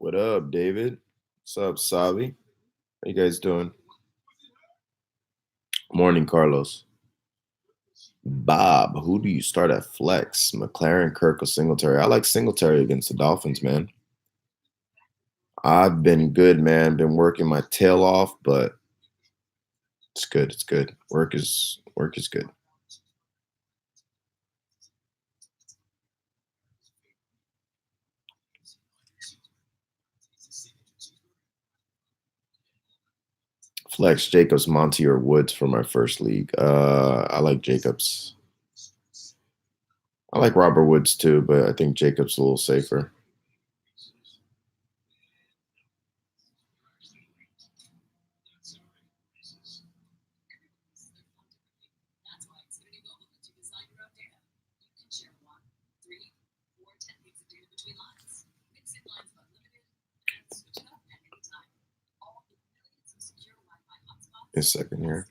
What up, David? What's up, Savi? How you guys doing? Morning, Carlos. Bob, who do you start at flex? McLaren, Kirk, or Singletary? I like Singletary against the Dolphins, man. I've been good, man. Been working my tail off, but it's good. It's good. Work is good. Flex Jacobs, Monty, or Woods for my first league. I like Jacobs. I like Robert Woods too, but I think Jacobs a little safer. A second here.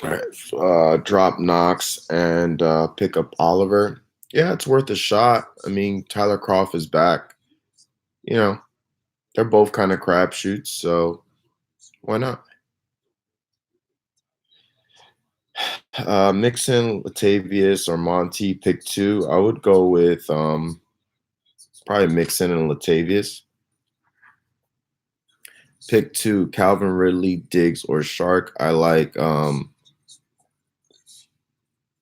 All right. Drop Knox and pick up Oliver. Yeah, it's worth a shot. I mean, Tyler Croft is back. You know, they're both kind of crapshoots, so why not? Mixon, Latavius, or Monty, pick two. I would go with probably Mixon and Latavius. Pick two, Calvin Ridley, Diggs, or Shark. I like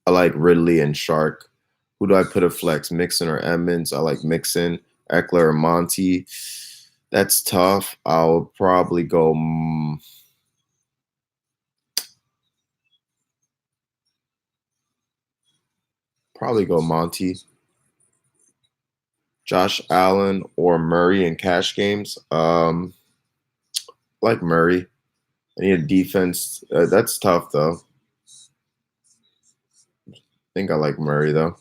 Ridley and Shark. Who do I put a flex? Mixon or Edmonds? I like Mixon. Eckler or Monty. That's tough. I'll probably go. Probably go Monty. Josh Allen or Murray in cash games. Like Murray. I need a defense. That's tough though. I think I like Murray though.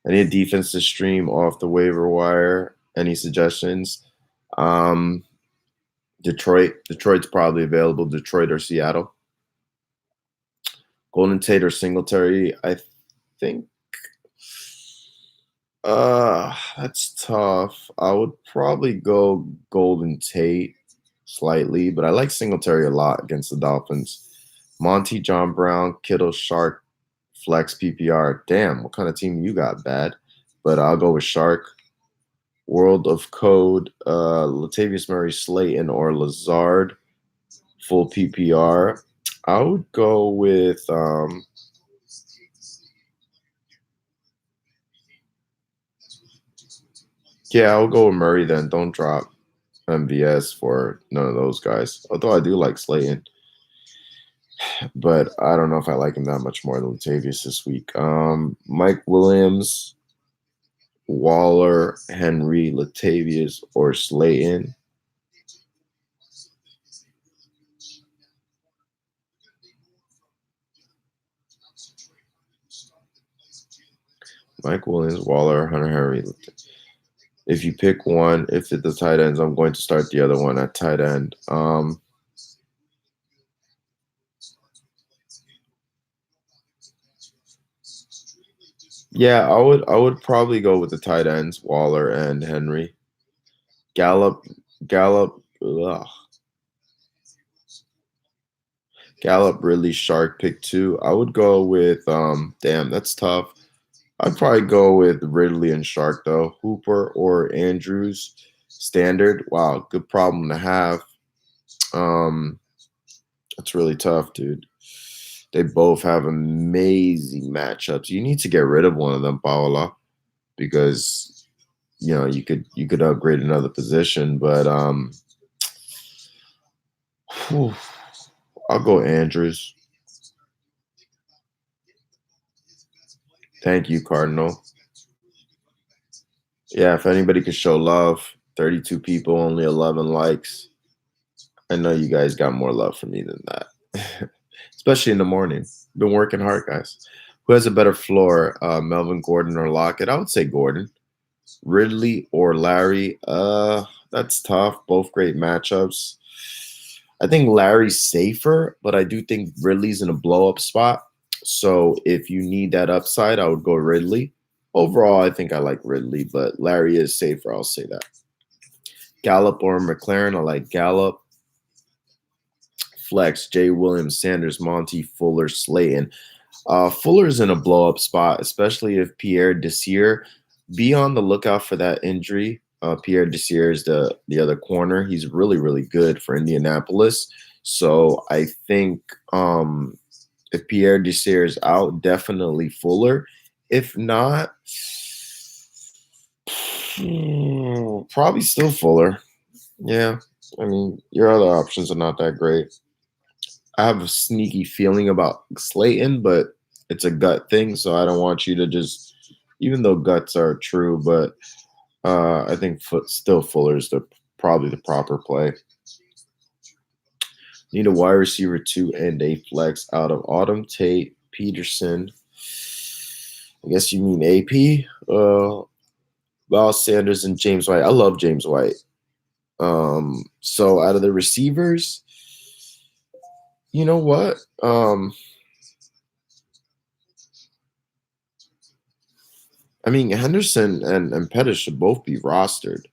I need a defense to stream off the waiver wire. Any suggestions? Um, Detroit. Detroit's probably available. Detroit or Seattle. Golden Tate or Singletary. I think that's tough. I would probably go Golden Tate slightly, but I like Singletary a lot against the Dolphins. Monty, John Brown, Kittle, Shark, Flex, PPR. Damn, what kind of team you got, bad? But I'll go with Shark. World of Code, Latavius Murray, Slayton, or Lazard, full PPR. I would go with yeah, I'll go with Murray then. Don't drop MVS for none of those guys. Although I do like Slayton, but I don't know if I like him that much more than Latavius this week. Mike Williams, Waller, Henry, Latavius, or Slayton. Mike Williams, Waller, Hunter Henry. If you pick one, if it's the tight ends, I'm going to start the other one at tight end. Yeah, I would probably go with the tight ends, Waller and Henry. Gallup, Gallup, ugh. Gallup, really Shark pick two. I would go with damn, that's tough. I'd probably go with Ridley and Shark though. Hooper or Andrews, standard. Wow, good problem to have. Um, that's really tough, dude. They both have amazing matchups. You need to get rid of one of them, Paola, because you could upgrade another position. But whew, I'll go Andrews. Thank you, Cardinal. Yeah, if anybody could show love, 32 people, only 11 likes. I know you guys got more love for me than that, especially in the morning. Been working hard, guys. Who has a better floor, Melvin Gordon or Lockett? I would say Gordon. Ridley or Larry? That's tough. Both great matchups. I think Larry's safer, but I do think Ridley's in a blow up spot. So if you need that upside, I would go Ridley. Overall, I think I like Ridley, but Larry is safer. I'll say that. Gallup or McLaren? I like Gallup. Flex, Jay Williams, Sanders, Monty, Fuller, Slayton. Fuller's in a blow up spot, especially if Pierre Desir. Be on the lookout for that injury. Pierre Desir is the other corner. He's really, really good for Indianapolis. So I think if Pierre Desir is out, definitely Fuller. If not, probably still Fuller. Yeah. I mean, your other options are not that great. I have a sneaky feeling about Slayton, but it's a gut thing, so I don't want you to just, even though guts are true, but I think still Fuller's probably the proper play. Need a wide receiver 2 and a flex out of Autumn, Tate, Peterson. I guess you mean AP? Miles Sanders and James White. I love James White. So out of the receivers, you know what? I mean, Henderson and Pettis should both be rostered.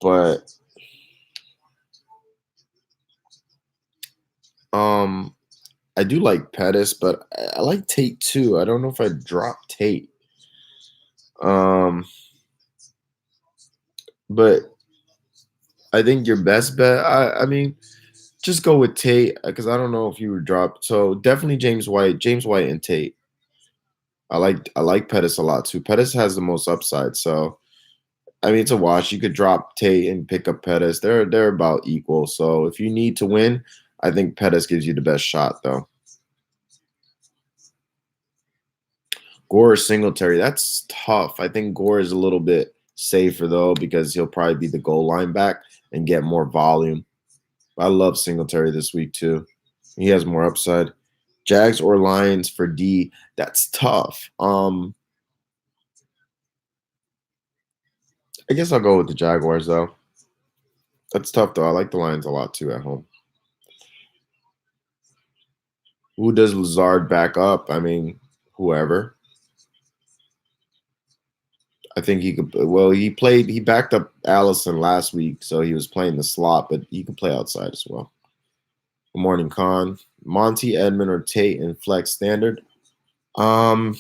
But I do like Pettis, but I like Tate too. I don't know if I'd drop Tate. But I think your best bet, I mean, just go with Tate because I don't know if you would drop. So definitely James White and Tate. I like Pettis a lot too. Pettis has the most upside, so I mean it's a wash. You could drop Tate and pick up Pettis. They're about equal. So if you need to win, I think Pettis gives you the best shot though. Gore or Singletary, that's tough. I think Gore is a little bit safer though because he'll probably be the goal line back and get more volume. I love Singletary this week too. He has more upside. Jags or Lions for D, that's tough. I guess I'll go with the Jaguars though. That's tough though. I like the Lions a lot too at home. Who does Lazard back up? I mean, whoever. I think he could. Well, he backed up Allison last week, so he was playing the slot, but he can play outside as well. Good morning, Con. Monty, Edmond, or Tate in flex standard. I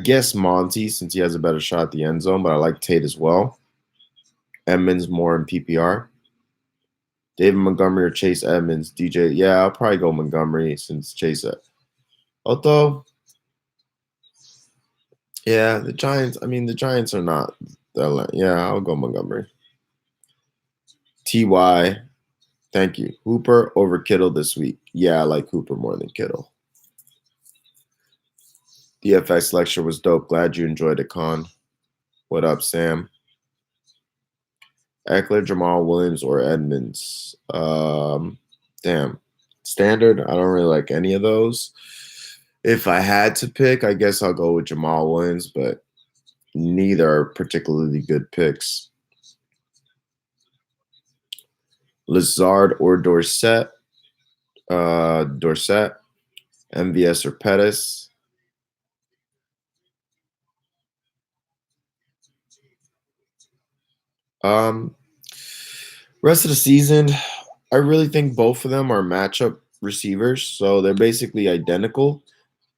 guess Monty, since he has a better shot at the end zone, but I like Tate as well. Edmonds more in PPR. David Montgomery or Chase Edmonds. DJ, yeah, I'll probably go Montgomery since Chase. Although, yeah, the Giants. I mean, the Giants are not. Yeah, I'll go Montgomery. Ty, thank you. Hooper over Kittle this week. Yeah, I like Hooper more than Kittle. The FX lecture was dope. Glad you enjoyed it, Con. What up, Sam? Eckler, Jamal Williams, or Edmonds? Damn. Standard, I don't really like any of those. If I had to pick, I guess I'll go with Jamal Williams, but neither are particularly good picks. Lazard or Dorsett? Dorsett. MVS or Pettis? Rest of the season, I really think both of them are matchup receivers, so they're basically identical.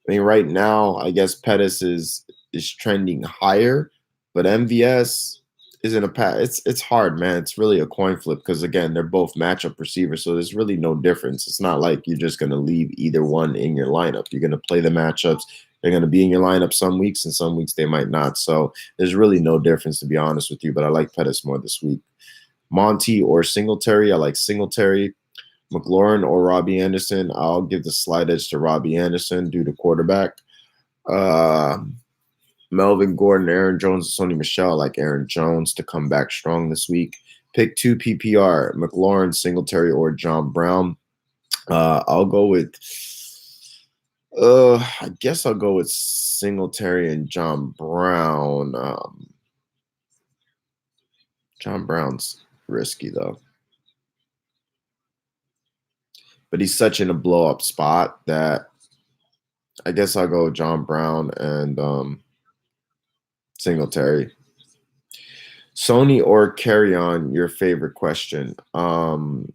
I mean, right now, I guess Pettis is trending higher, but MVS is in a pass. It's hard, man. It's really a coin flip because again, they're both matchup receivers, so there's really no difference. It's not like you're just gonna leave either one in your lineup. You're gonna play the matchups. They're gonna be in your lineup some weeks, and some weeks they might not. So there's really no difference, to be honest with you. But I like Pettis more this week. Monty or Singletary, I like Singletary. McLaurin or Robbie Anderson, I'll give the slight edge to Robbie Anderson due to quarterback. Melvin Gordon, Aaron Jones, and Sony Michel, I like Aaron Jones to come back strong this week. Pick 2 PPR, McLaurin, Singletary, or John Brown. I'll go with I guess I'll go with Singletary and John Brown. John Brown's risky though. But he's such in a blow up spot that I guess I'll go with John Brown and Singletary. Sony or carry on, your favorite question. Sony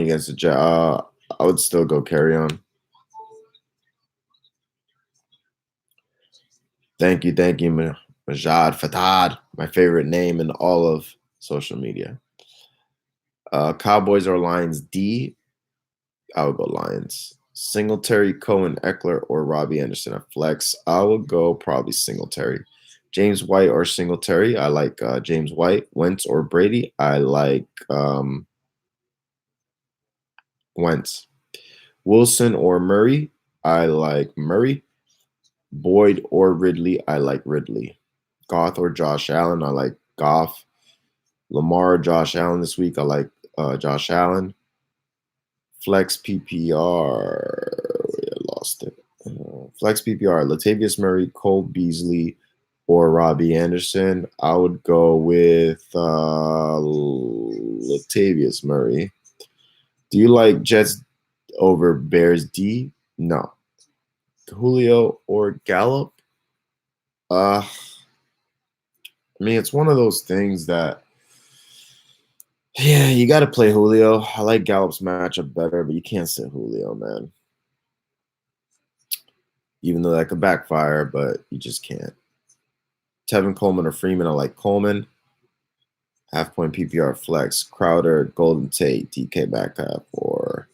against the Jet. I would still go carry on. Thank you, Majad Fatad, my favorite name in all of social media. Cowboys or Lions D. I would go Lions. Singletary, Cohen, Eckler, or Robbie Anderson at flex. I would go probably Singletary. James White or Singletary. I like James White. Wentz or Brady. I like Wentz. Wilson or Murray. I like Murray. Boyd or Ridley. I like Ridley. Goff or Josh Allen. I like Goff. Lamar or Josh Allen this week. I like Josh Allen. Flex PPR. I lost it. Flex PPR. Latavius Murray, Cole Beasley, or Robbie Anderson. I would go with Latavius Murray. Do you like Jets over Bears D? No. Julio or Gallup? I mean, it's one of those things that, yeah, you got to play Julio. I like Gallup's matchup better, but you can't sit Julio, man. Even though that could backfire, but you just can't. Tevin Coleman or Freeman, I like Coleman. Half-point PPR flex. Crowder, Golden Tate, DK back half. Or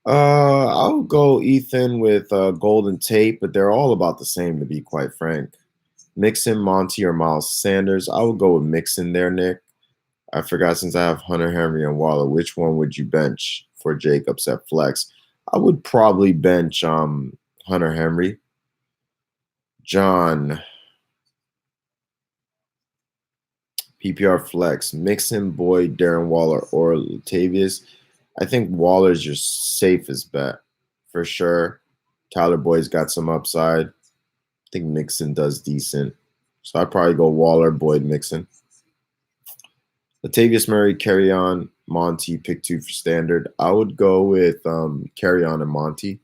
I'll go Ethan with Golden Tate, but they're all about the same, to be quite frank. Mixon, Monty, or Miles Sanders. I would go with Mixon there, Nick. I forgot, since I have Hunter Henry and Waller, which one would you bench for Jacobs at flex? I would probably bench Hunter Henry. John, PPR flex, Mixon, Boyd, Darren Waller, or Latavius. I think Waller's your safest bet for sure. Tyler Boyd's got some upside. I think Mixon does decent. So I'd probably go Waller, Boyd, Mixon. Latavius Murray, carry on, Monty, pick 2 for standard. I would go with carry on and Monty,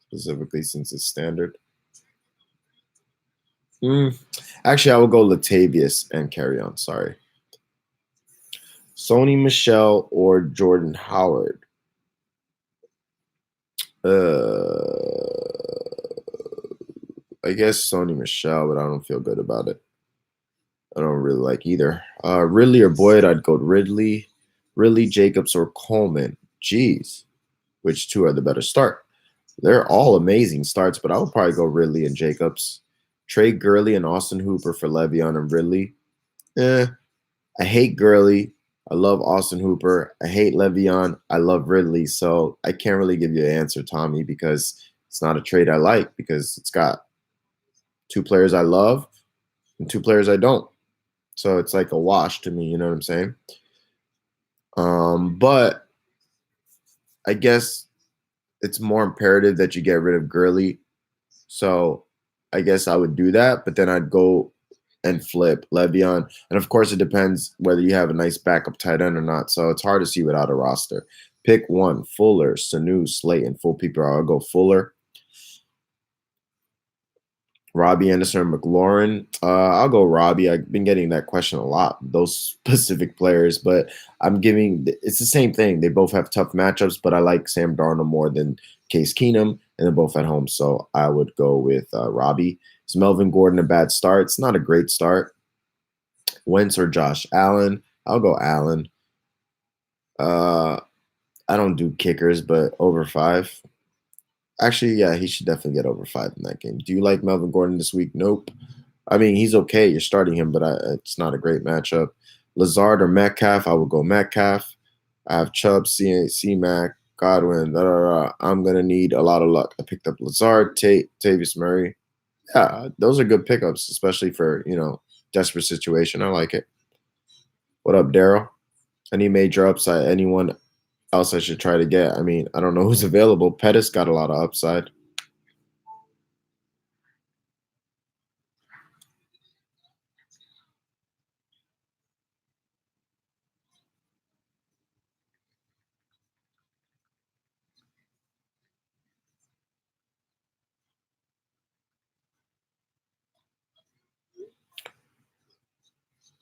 specifically since it's standard. Actually, I would go Latavius and carry on. Sorry. Sony Michel or Jordan Howard? I guess Sony Michel, but I don't feel good about it. I don't really like either. Ridley or Boyd, I'd go Ridley. Ridley, Jacobs, or Coleman. Jeez. Which 2 are the better start? They're all amazing starts, but I would probably go Ridley and Jacobs. Trey Gurley and Austin Hooper for Le'Veon and Ridley. I hate Gurley. I love Austin Hooper. I hate Le'Veon. I love Ridley. So I can't really give you an answer, Tommy, because it's not a trade I like, because it's got 2 players I love and 2 players I don't. So it's like a wash to me, you know what I'm saying? But I guess it's more imperative that you get rid of Gurley. So I guess I would do that, but then I'd go and flip Le'Veon. And of course, it depends whether you have a nice backup tight end or not. So it's hard to see without a roster. Pick 1, Fuller, Sanu, Slayton, full PPR. I'll go Fuller. Robbie Anderson, McLaurin. I'll go Robbie. I've been getting that question a lot, those specific players, but it's the same thing. They both have tough matchups, but I like Sam Darnold more than Case Keenum, and they're both at home, so I would go with Robbie. Is Melvin Gordon a bad start? It's not a great start. Wentz or Josh Allen? I'll go Allen. I don't do kickers, but over 5. Actually, yeah, he should definitely get over 5 in that game. Do you like Melvin Gordon this week? Nope. I mean, he's okay. You're starting him, but it's not a great matchup. Lazard or Metcalf? I would go Metcalf. I have Chubb, C-Mac, Godwin. I'm going to need a lot of luck. I picked up Lazard, Tavius Murray. Yeah, those are good pickups, especially for, desperate situation. I like it. What up, Daryl? Any major upside? Anyone else I should try to get? I mean, I don't know who's available. Pettis got a lot of upside.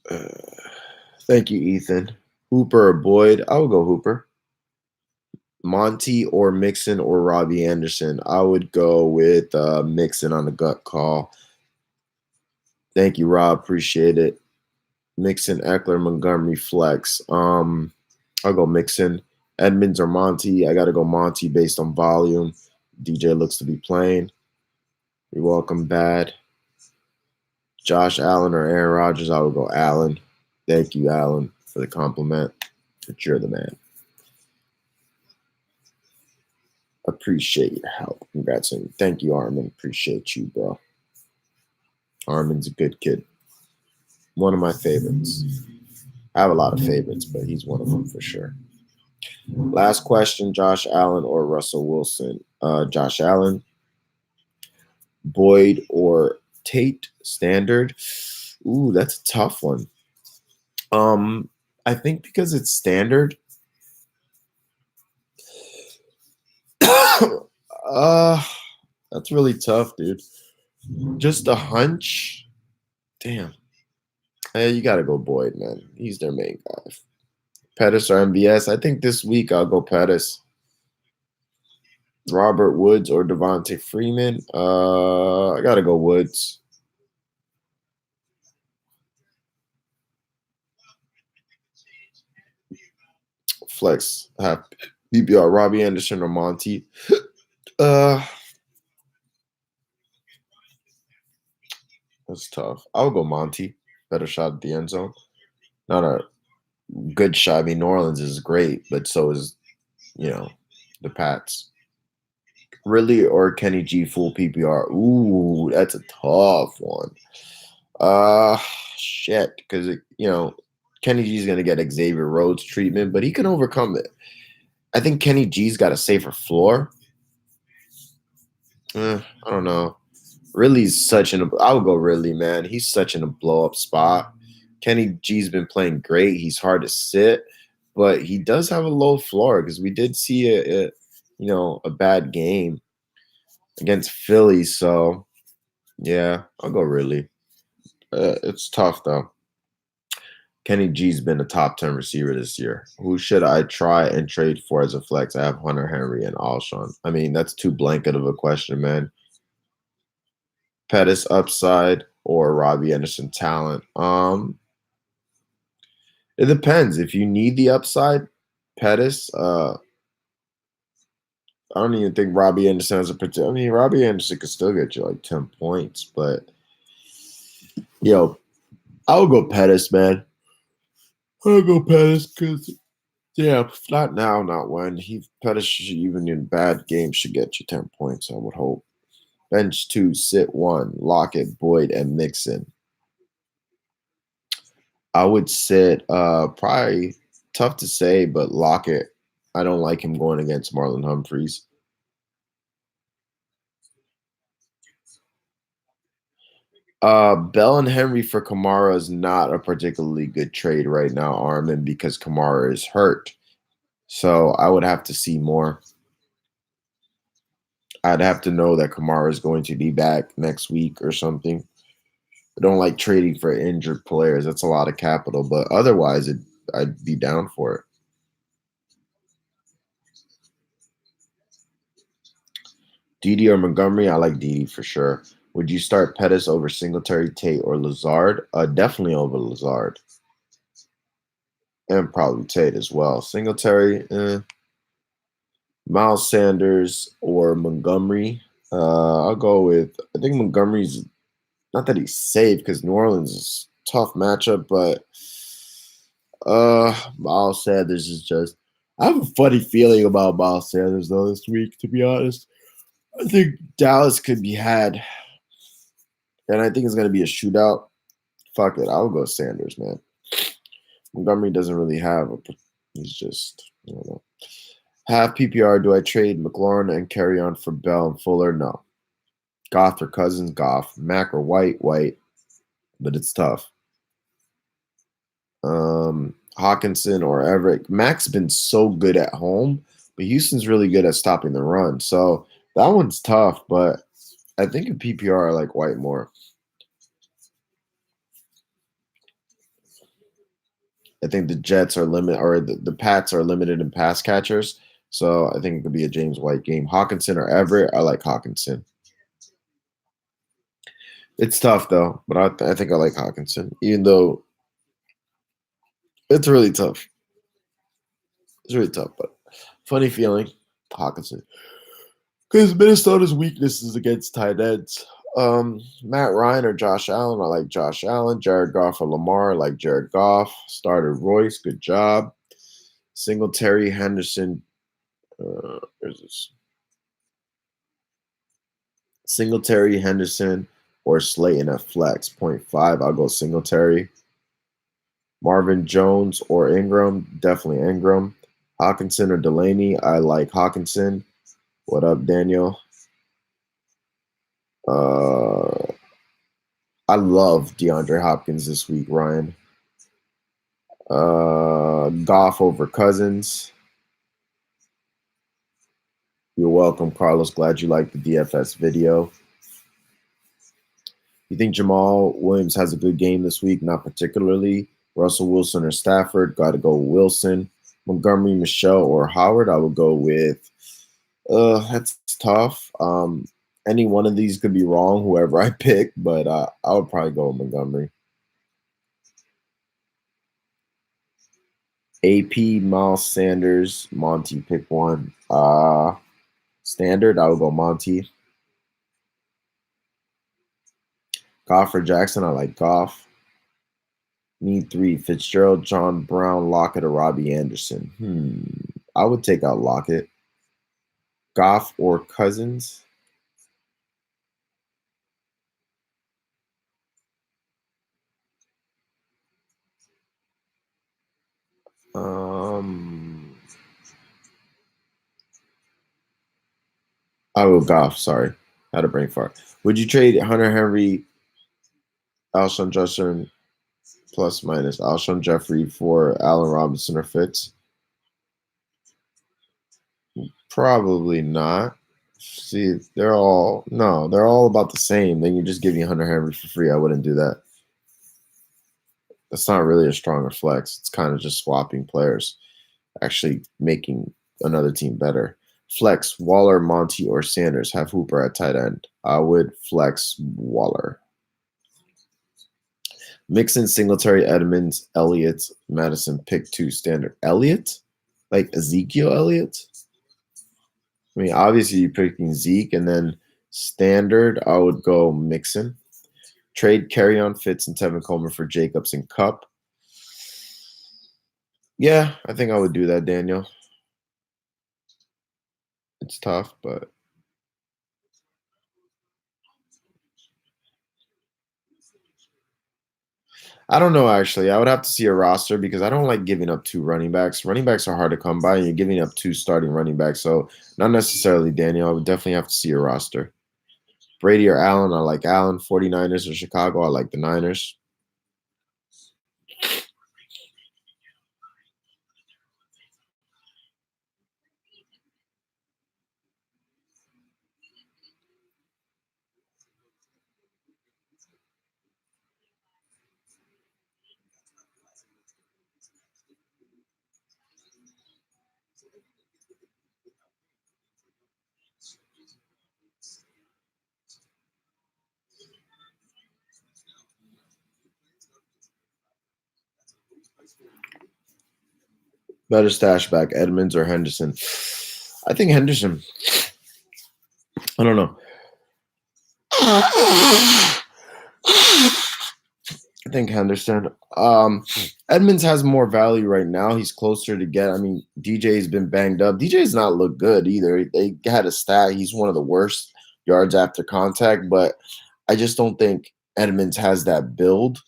Uh, Thank you, Ethan. Hooper or Boyd? I would go Hooper. Monty or Mixon or Robbie Anderson? I would go with Mixon on the gut call. Thank you, Rob. Appreciate it. Mixon, Eckler, Montgomery, Flex. I'll go Mixon. Edmonds or Monty? I got to go Monty based on volume. DJ looks to be playing. You're welcome, Bad. Josh Allen or Aaron Rodgers? I would go Allen. Thank you, Allen, for the compliment. But you're the man. Appreciate your help. Congrats on you. Thank you, Armin. Appreciate you, bro. Armin's a good kid. One of my favorites. I have a lot of favorites, but he's one of them for sure. Last question, Josh Allen or Russell Wilson? Josh Allen. Boyd or Tate Standard? Ooh, that's a tough one. I think because it's standard. That's really tough, dude. Just a hunch. Damn. Hey, you gotta go Boyd, man. He's their main guy. Pettis or MBS? I think this week I'll go Pettis. Robert Woods or Devontae Freeman? I gotta go Woods. Flex. Have PPR Robbie Anderson or Monty? That's tough. I'll go Monty. Better shot at the end zone. Not a good shot. I mean, New Orleans is great, but so is, the Pats. Ridley or Kenny G full PPR? Ooh, that's a tough one. Shit, because Kenny G's gonna get Xavier Rhodes treatment, but he can overcome it. I think Kenny G's got a safer floor. I don't know. Ridley's I would go Ridley, man. He's such in a blow up spot. Kenny G's been playing great. He's hard to sit, but he does have a low floor because we did see a bad game against Philly. So yeah, I'll go Ridley. It's tough though. Kenny G's been a top 10 receiver this year. Who should I try and trade for as a flex? I have Hunter Henry and Alshon. I mean, that's too blanket of a question, man. Pettis upside or Robbie Anderson talent? It depends. If you need the upside, Pettis. I don't even think Robbie Anderson has a particular. I mean, Robbie Anderson could still get you like 10 points, but I'll go Pettis, man. I'll go Pettis because if not now, not when. Pettis should, even in bad games, should get you 10 points. I would hope. Bench 2, sit 1, Lockett, Boyd, and Mixon. I would sit probably tough to say, but Lockett. I don't like him going against Marlon Humphreys. Bell and Henry for Kamara is not a particularly good trade right now, Armin, because Kamara is hurt. So I would have to see more. I'd have to know that Kamara is going to be back next week or something. I don't like trading for injured players. That's a lot of capital, but otherwise, I'd be down for it. Didi or Montgomery? I like Didi for sure. Would you start Pettis over Singletary, Tate, or Lazard? Definitely over Lazard. And probably Tate as well. Singletary, Miles Sanders or Montgomery. I'll go with, I think Montgomery's, not that he's safe because New Orleans is a tough matchup, but Miles Sanders is just, I have a funny feeling about Miles Sanders though this week, to be honest. I think Dallas could be had, and I think it's going to be a shootout. Fuck it, I'll go Sanders, man. Montgomery doesn't really have a. He's just, I don't know. Half PPR. Do I trade McLaurin and carry on for Bell and Fuller? No. Goff or Cousins? Goff. Mac or White? White. But it's tough. Hawkinson or Everett. Mac's been so good at home, but Houston's really good at stopping the run. So that one's tough, but I think in PPR I like White more. I think the Jets are limited, or the Pats are limited in pass catchers. So I think it could be a James White game. Hawkinson or Everett, I like Hawkinson. It's tough though, but I think I like Hawkinson, even though it's really tough. It's really tough, but funny feeling, Hawkinson. Because Minnesota's weakness is against tight ends. Matt Ryan or Josh Allen, I like Josh Allen. Jared Goff or Lamar, I like Jared Goff. Started Royce, good job. Singletary, Henderson. Where's this? Singletary, Henderson, or Slayton at flex. 0.5, I'll go Singletary. Marvin Jones or Ingram, definitely Ingram. Hawkinson or Delaney, I like Hawkinson. What up, Daniel? I love DeAndre Hopkins this week, Ryan. Goff over Cousins. You're welcome, Carlos. Glad you liked the DFS video. You think Jamal Williams has a good game this week? Not particularly. Russell Wilson or Stafford? Got to go Wilson. Montgomery, Michelle, or Howard? I would go with. That's tough. Any one of these could be wrong, whoever I pick, but I would probably go with Montgomery. AP, Miles Sanders, Monty, pick one. Standard, I would go Monty. Goff or Jackson, I like Goff. Need 3, Fitzgerald, John Brown, Lockett, or Robbie Anderson. I would take out Lockett. Goff or Cousins? I will Goff, sorry. Had a brain fart. Would you trade Hunter Henry, Alshon Jeffery, plus minus Alshon Jeffrey for Allen Robinson or Fitz? Probably not. See, they're all about the same. Then you're just giving Hunter Henry for free. I wouldn't do that. That's not really a stronger flex. It's kind of just swapping players, actually making another team better. Flex Waller, Monty, or Sanders. Have Hooper at tight end. I would flex Waller. Mixon, Singletary, Edmonds, Elliott, Madison. Pick 2 standard. Elliott? Like Ezekiel Elliott? I mean, obviously you're picking Zeke, and then standard, I would go Mixon. Trade carry on Fitz and Tevin Coleman for Jacobs and Cup. Yeah, I think I would do that, Daniel. It's tough, but I don't know, actually. I would have to see a roster because I don't like giving up 2 running backs. Running backs are hard to come by, and you're giving up 2 starting running backs. So not necessarily, Daniel. I would definitely have to see a roster. Brady or Allen, I like Allen. 49ers or Chicago, I like the Niners. Better stash back, Edmonds or Henderson? I think Henderson. I don't know. I think Henderson. Edmonds has more value right now. He's closer to get. I mean, DJ's been banged up. DJ's not looked good either. They had a stat. He's one of the worst yards after contact, but I just don't think Edmonds has that build.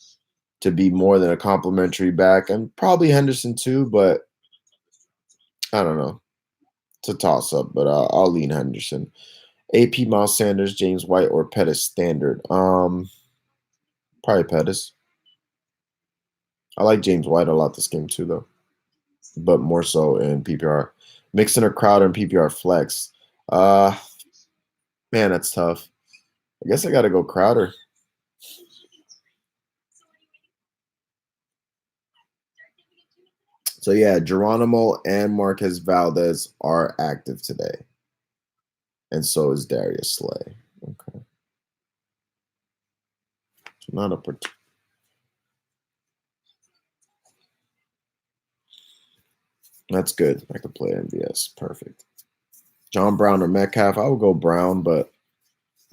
to be more than a complimentary back, and probably Henderson too, but I don't know. It's a toss up, but I'll lean Henderson. AP Miles Sanders, James White, or Pettis standard. Probably Pettis. I like James White a lot this game too, though, but more so in PPR. Mixing or Crowder in PPR flex. Uh, Man, that's tough. I guess I got to go Crowder. So yeah, Geronimo and Marquez Valdez are active today, and so is Darius Slay. Okay, so not a that's good. I could play MVS. Perfect. John Brown or Metcalf? I would go Brown, but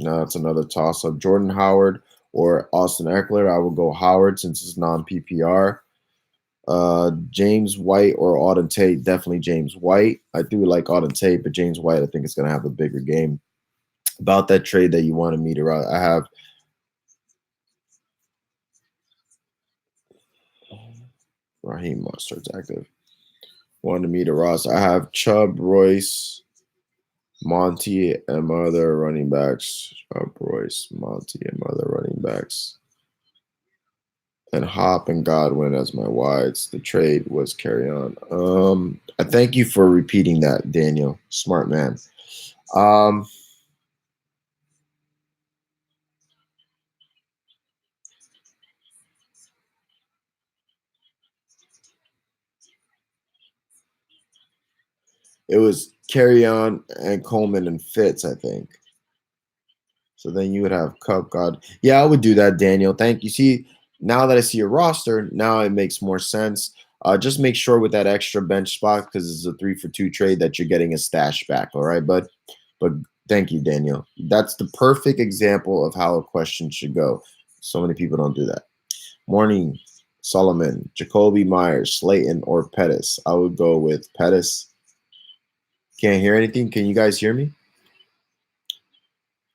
no, that's another toss up. Jordan Howard or Austin Eckler? I would go Howard since it's non PPR. James White or Auden Tate? Definitely James White. I do like Auden Tate, but James White, I think, is going to have a bigger game. About that trade that you wanted me to write, I have Raheem Mostert's active. Wanted me to Ross. I have Chubb, Royce, Monty, and my other running backs. Chubb, Royce, Monty, and my other running backs. And Hop and Godwin as my wides. The trade was carry on. I thank you for repeating that, Daniel. Smart man. Um, it was carry on and Coleman and Fitz, I think. So then you would have Cup God. Yeah, I would do that, Daniel. Thank you. See, now that I see your roster, now it makes more sense. Just make sure with that extra bench spot, because it's a 3-for-2 trade, that you're getting a stash back. All right, but thank you, Daniel. That's the perfect example of how a question should go. So many people don't do that. Morning, Solomon, Jacoby Myers, Slayton, or Pettis. I would go with Pettis. Can't hear anything. Can you guys hear me?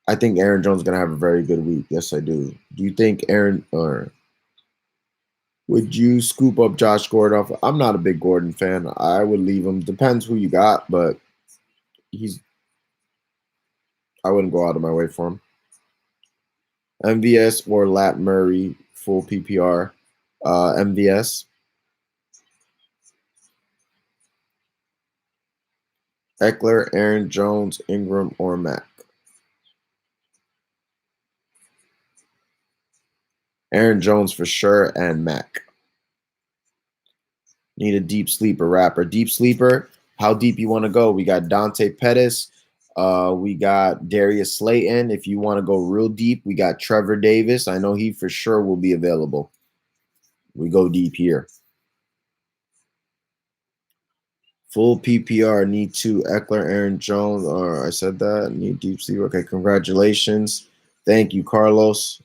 I think Aaron Jones is going to have a very good week. Yes, I do. Do you think Aaron or would you scoop up Josh Gordon off? I'm not a big Gordon fan. I would leave him. Depends who you got, but he's I wouldn't go out of my way for him. MVS or Lat Murray, full PPR. MVS. Eckler, Aaron Jones, Ingram, or Mack. Aaron Jones for sure, and Mack. Need a deep sleeper rapper. Deep sleeper, how deep you want to go? We got Dante Pettis. We got Darius Slayton. If you want to go real deep, we got Trevor Davis. I know he for sure will be available. We go deep here. Full PPR, need two. Eckler, Aaron Jones. I said that. Need deep sleeper. Okay, congratulations. Thank you, Carlos.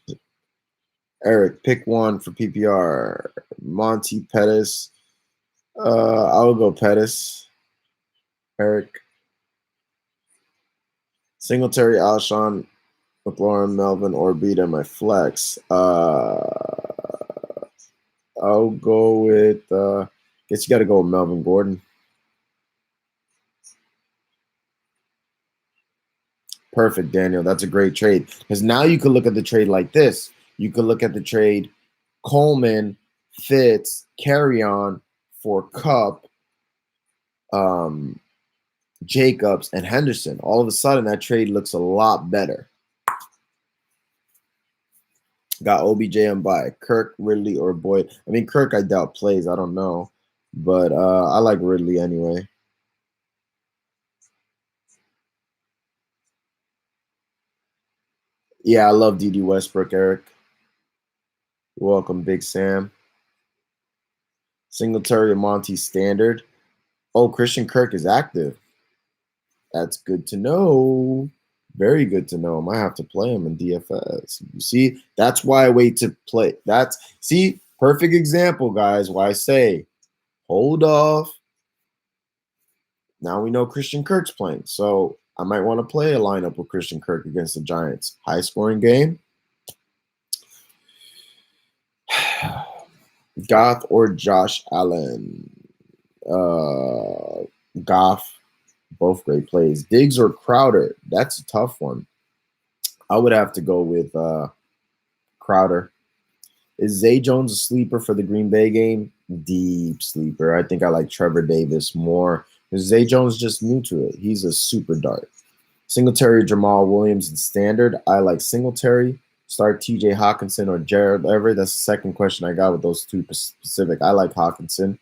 Eric, pick one for PPR. Monty Pettis. I will go Pettis. Eric. Singletary, Alshon, McLaurin, Melvin, or Beta, my flex. I'll go with, guess you got to go with Melvin Gordon. Perfect, Daniel. That's a great trade. Because now you can look at the trade like this. You could look at the trade Coleman, Fitz, carry on for Cup, Jacobs, and Henderson. All of a sudden, that trade looks a lot better. Got OBJ and by Kirk, Ridley, or Boyd. I mean, Kirk, I doubt plays. I don't know. But I like Ridley anyway. Yeah, I love DD Westbrook, Eric. You're welcome, Big Sam. Singletary and Monty standard. Oh, Christian Kirk is active. That's good to know. Very good to know. I might have to play him in DFS. You see, that's why I wait to play. See, perfect example, guys. Why I say hold off. Now we know Christian Kirk's playing. So I might want to play a lineup with Christian Kirk against the Giants. High scoring game. Goff or Josh Allen? Uh, Goff, both great plays. Diggs or Crowder? That's a tough one. I would have to go with Crowder. Is Zay Jones a sleeper for the Green Bay game? Deep sleeper. I think I like Trevor Davis more. Because Zay Jones just new to it. He's a super dart. Singletary, Jamal Williams, and standard. I like Singletary. Start TJ Hawkinson or Jared Everett. That's the second question I got with those two specific. I like Hawkinson.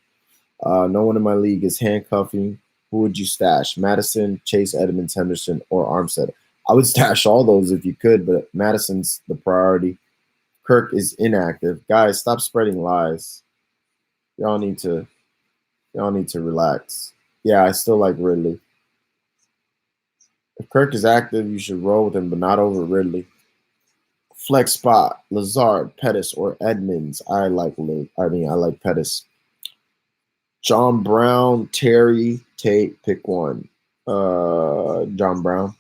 No one in my league is handcuffing. Who would you stash? Madison, Chase Edmonds, Henderson, or Armstead? I would stash all those if you could, but Madison's the priority. Kirk is inactive. Guys, stop spreading lies. Y'all need to relax. Yeah, I still like Ridley. If Kirk is active, you should roll with him, but not over Ridley. Flex spot, Lazard, Pettis, or Edmonds. I like Pettis. John Brown, Terry, Tate, pick one. John Brown.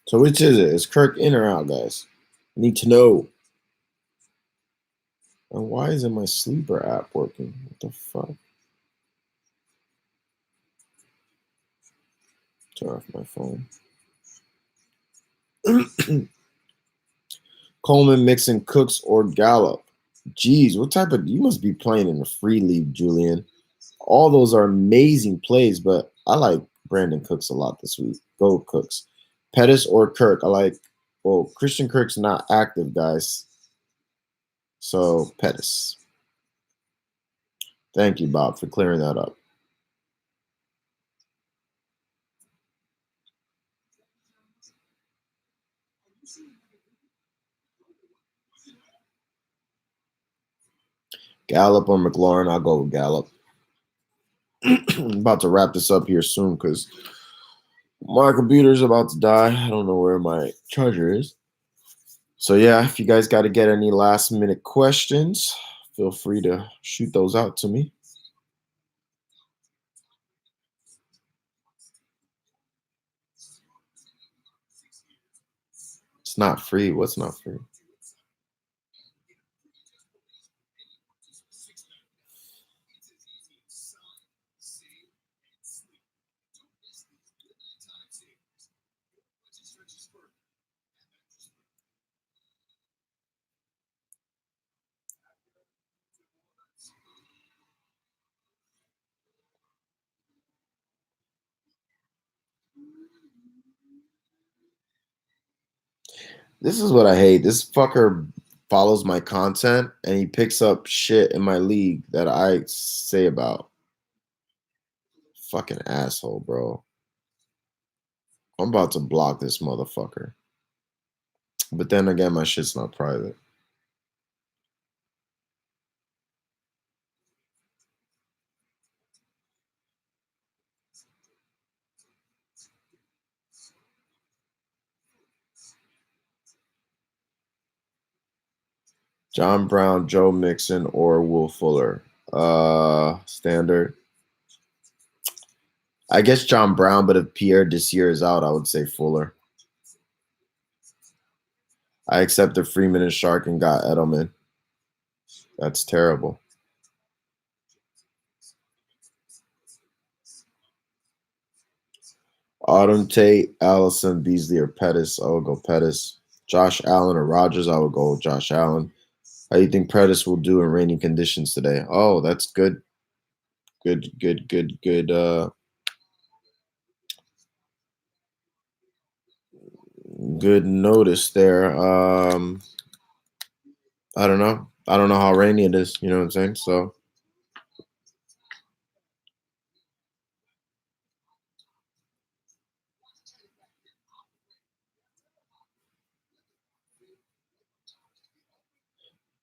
So which is it? Is Kirk in or out, guys? I need to know. And why isn't my sleeper app working? What the fuck? Turn off my phone. Coleman, Mixon, Cooks, or Gallup? Jeez, what type of... You must be playing in a free league, Julian. All those are amazing plays, but I like Brandon Cooks a lot this week. Go Cooks. Pettis or Kirk? I like... Well, Christian Kirk's not active, guys. So, Pettis. Thank you, Bob, for clearing that up. Gallup or McLaurin? I'll go with Gallup. I'm about to wrap this up here soon because my computer's about to die. I don't know where my charger is. So, yeah, if you guys got to get any last minute questions, feel free to shoot those out to me. It's not free. What's not free? This is what I hate. This fucker follows my content and he picks up shit in my league that I say about. Fucking asshole, bro. I'm about to block this motherfucker. But then again, my shit's not private. John Brown, Joe Mixon, or Will Fuller? Standard. I guess John Brown, but if Pierre Desir is out, I would say Fuller. I accepted Freeman and Shark and got Edelman. That's terrible. Autumn Tate, Allison, Beasley, or Pettis. I would go Pettis. Josh Allen or Rogers. I would go Josh Allen. How do you think Pettis will do in rainy conditions today? Oh, that's good. Good. Good notice there. I don't know. I don't know how rainy it is. You know what I'm saying? So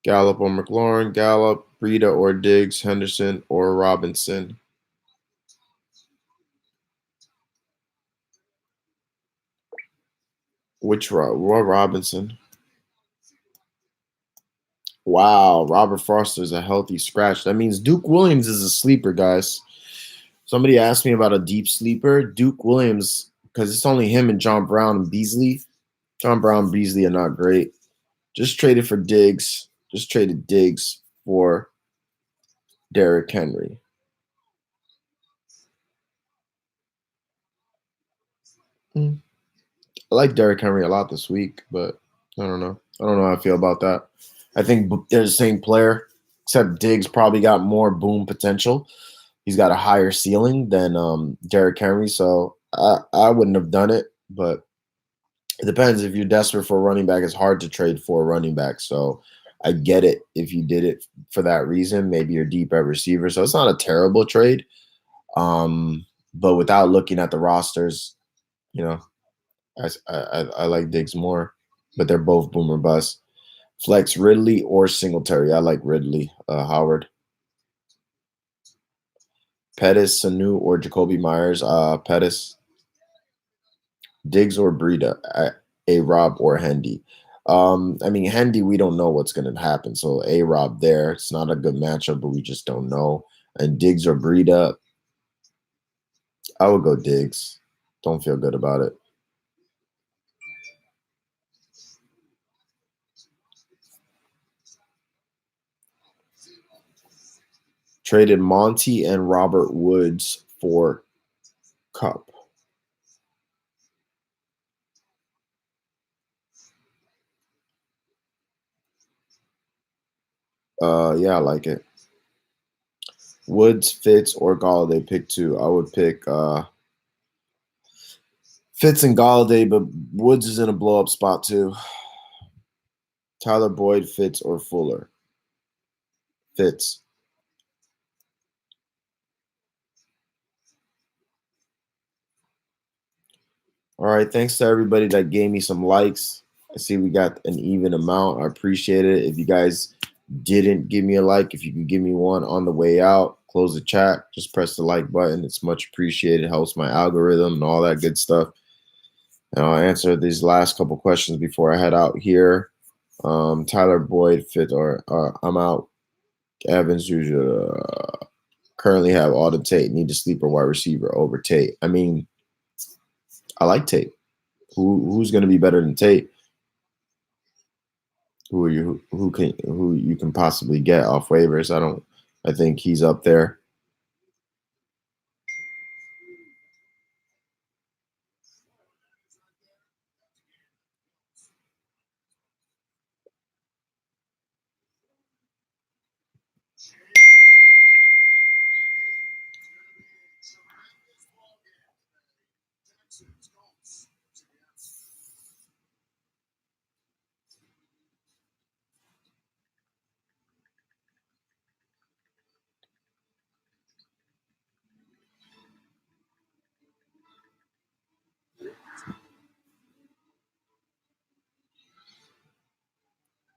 Gallup or McLaurin, Gallup, Breida or Diggs, Henderson or Robinson. Which Robinson? Wow, Robert Foster is a healthy scratch. That means Duke Williams is a sleeper, guys. Somebody asked me about a deep sleeper. Duke Williams because it's only him and John Brown and Beasley. John Brown and Beasley are not great. Just traded for Diggs. Just traded Diggs for Derrick Henry. I like Derrick Henry a lot this week, but I don't know. I don't know how I feel about that. I think they're the same player, except Diggs probably got more boom potential. He's got a higher ceiling than Derrick Henry, so I wouldn't have done it. But it depends. If you're desperate for a running back, it's hard to trade for a running back. So I get it if you did it for that reason. Maybe you're deep at receiver, so it's not a terrible trade. But without looking at the rosters, you know, I like Diggs more, but they're both boomer bust. Flex Ridley or Singletary. I like Ridley. Howard. Pettis, Sanu, or Jacoby Myers. Pettis. Diggs or Breida. A Rob or Hendy. I mean, Hendy, we don't know what's going to happen. So A Rob there. It's not a good matchup, but we just don't know. And Diggs or Breida. I would go Diggs. Don't feel good about it. Traded Monty and Robert Woods for Cup. Yeah, I like it. Woods, Fitz, or Galladay. Pick two. I would pick Fitz and Galladay, but Woods is in a blow up spot too. Tyler Boyd, Fitz, or Fuller. Fitz. All right. Thanks to everybody that gave me some likes. I see we got an even amount. I appreciate it. If you guys didn't give me a like, if you can give me one on the way out, close the chat, just press the like button. It's much appreciated. It helps my algorithm and all that good stuff. And I'll answer these last couple questions before I head out here. Tyler Boyd, Fitz, or I'm out. Evans, usually currently have Auden Tate. Need to sleeper wide receiver over Tate. I mean, I like Tate. Who's going to be better than Tate? Who you can possibly get off waivers? I think he's up there.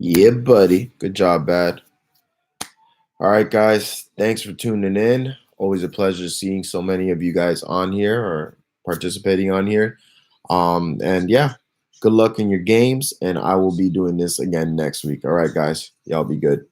Yeah, buddy. Good job, Bad. All right, guys. Thanks for tuning in. Always a pleasure seeing so many of you guys on here or participating on here. And yeah, good luck in your games. And I will be doing this again next week. All right, guys. Y'all be good.